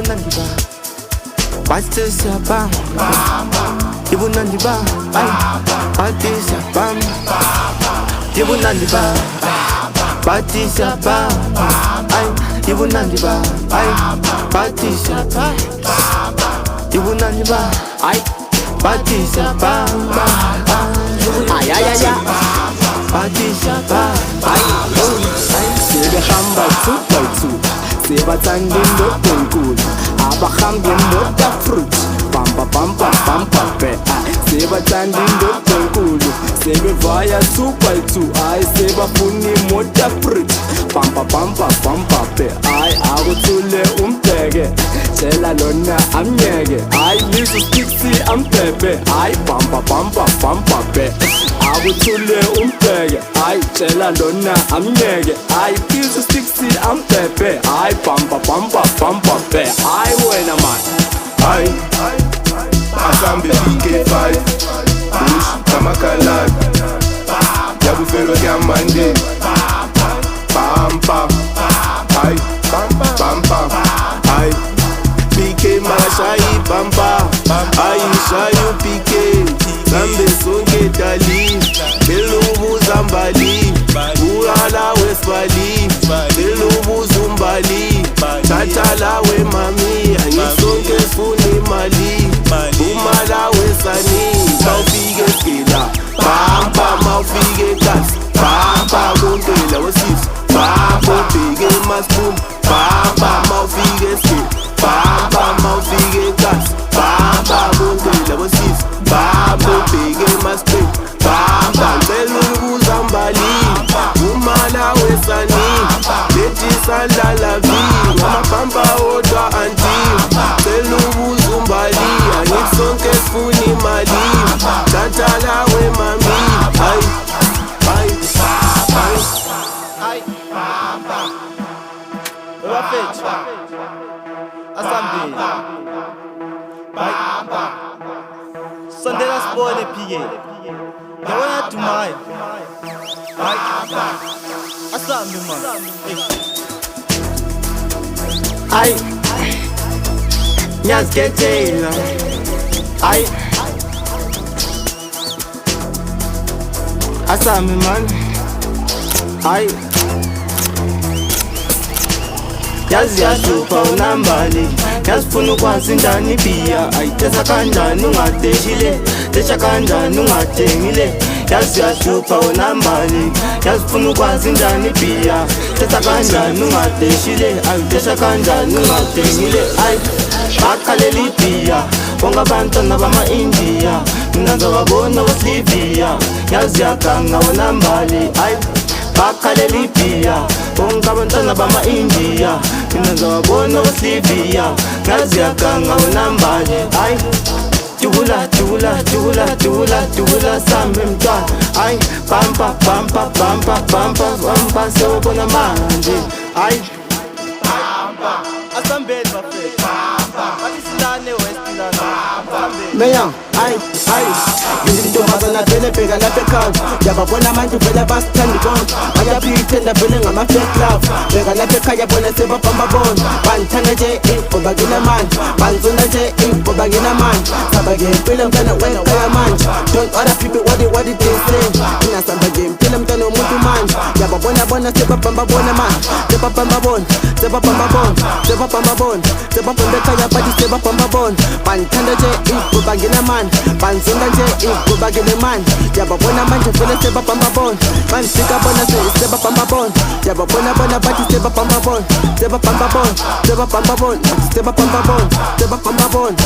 Ibunandiba, Batista Bam, Ibunandiba, Batista Bam, Ibunandiba, Batista Bam, Ibunandiba, Batista Bam, Ibunandiba, Batista Bam, ay ay ay ay. Batista Bam, sebehamba 2x2 sebathanda indoda enkulu abahamba ngemoto fruit bamba bamba bamba be sebathanda indoda enkulu sebevaya 2x2 hayi sebafuna imoto fruit bamba bamba bamba be hayi akuthule umbheke tshela lona amnyeke hayi lizo stiksi ambhebe hayi bamba bamba bamba be akuthule umbheke hayi tshela lona amnyeke hayi lizo stiksi ambhebe hayi bamba bamba bamba be hayi wena man hayi asambe PK5 push kamakalani yakufelo kyamande pampa hayi pampa hayi PK makashayi pampa hayi shayi PK sambe sonke dali belubuza mbali uhala wesibali belubuza umbali thatha lawe mami angisonke sifuna imali umala wesani mawufike skila bamba mawufike kasi bamba kontela wesisi bamba ubheke masipum bamba mawufike skila bamba mawufike kasi bamba kontela wesisi bamba ubheke masipum bamba ngicela ukubuza mbali umala wesani lethi sandlala vi ngamabhamba odwa anti ngicela ukubuza umbali angithi sonke sifuna imali thatha lawe mami hayi hayi ay, Bafethu, asambeni, sondela sibone PK, yabona Dumaya, asambe man, ay, nyazikethela, ay, asambe man, ay. Yazi yahlupha unambali yazifuna ukwazi ndani bhiya ayithetha kanjani ungadeshile tesha kanjani ungathengile yazi yahlupha unambali yazifuna ukwazi ndani bhiya thetha kanjani ungadeshile ayitesha kanjani ungathengile ay bakhalela ibhiya bonke abantwana bama-India mina ngizobabona boSlivia yazi yaganga unambali ay bakhalela ibhiya bonke abantwana bama-India mina ngizobabona boSlivia ngazi yaganga unambali ay tula tula tula tula tula sambe mntwana ay bampa bampa bampa bampa bampa sewubona manje ay bampa asambeni bafethu bampa athi silane westilana meya ay ngintomazana vele bheka lapha ekhaya yababona manje vele basithanda bonke bayaphithenda vele ngama-fake love bheka lapha ekhaya bona sebabhamba bona bangithanda nje ngoba nginamandla bangizonda nje ngoba nginamandla saba-ke impilo mntana wekhaya manje don't other people what did they say inasamba nje impilo mntana womuntu manje yababona bona sebabhamba bona manje sebabhamba bona sebabhamba bona sebabhamba bona sebabhamba ekhaya bathi sebabhamba bona bangithanda nje ngoba nginamandla bangizonda nje ngoba nginemandla yababona manje vele sebabhamba bona bandifika bona sebabhamba bona yababona bona bathi sebabhamba bona sebabhamba bona sebabhamba bona sebabhamba bona sebabhamba bona